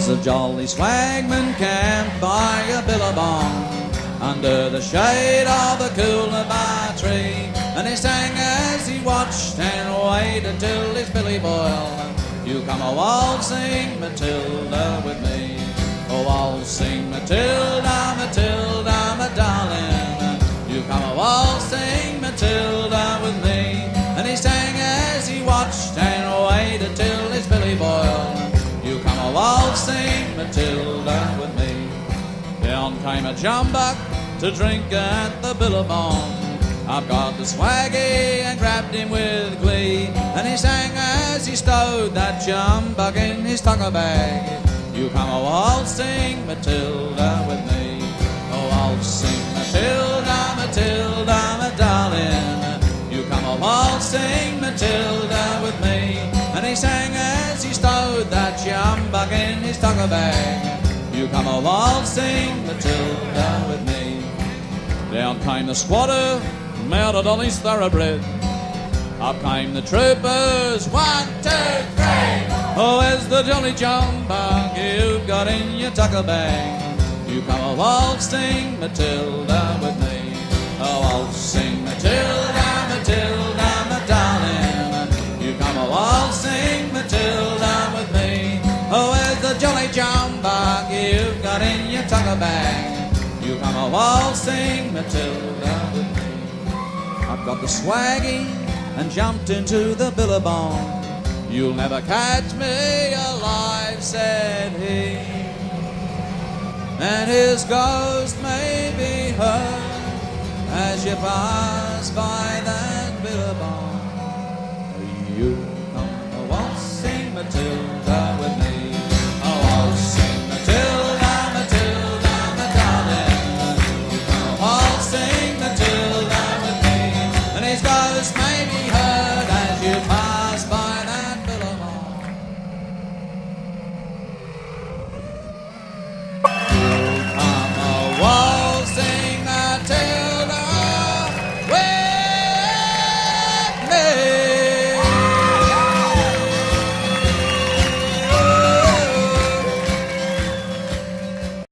was a jolly swagman camped by a billabong under the shade of a coolabah tree, and he sang as he watched and waited till his billy boiled. You come a waltzing Matilda with me, oh waltzing Matilda, Matilda, my darling. You come a waltzing Matilda with me, and he sang as he watched and waited till his billy boiled. You come a waltzing Matilda with me. Down came a jumbuck to drink at the billabong. I've got the swaggy and grabbed him with glee, and he sang as he stowed that jumbuck in his tucker bag. You come a waltzing Matilda with me, oh waltzing Matilda, Matilda, my darling. You come a waltzing Matilda with me, and he sang as he stowed that jumbuck in his tucker bag. You come a waltzing Matilda with me. Down came the squatter, mounted on his thoroughbred. Up came the troopers, 1, 2, 3. Oh, where's the jolly jumbuck you've got in your tucker bag? You come a waltzing Matilda with me, oh waltzing Matilda, Matilda, my darling. You come a waltzing Matilda with me, oh where's the jolly jumbuck you've got in your tucker bag? You come a waltzing Matilda with me. I've got the swaggy and jumped into the billabong. You'll never catch me alive, said he, and his ghost may be heard as you pass by that billabong. You come a waltzing Matilda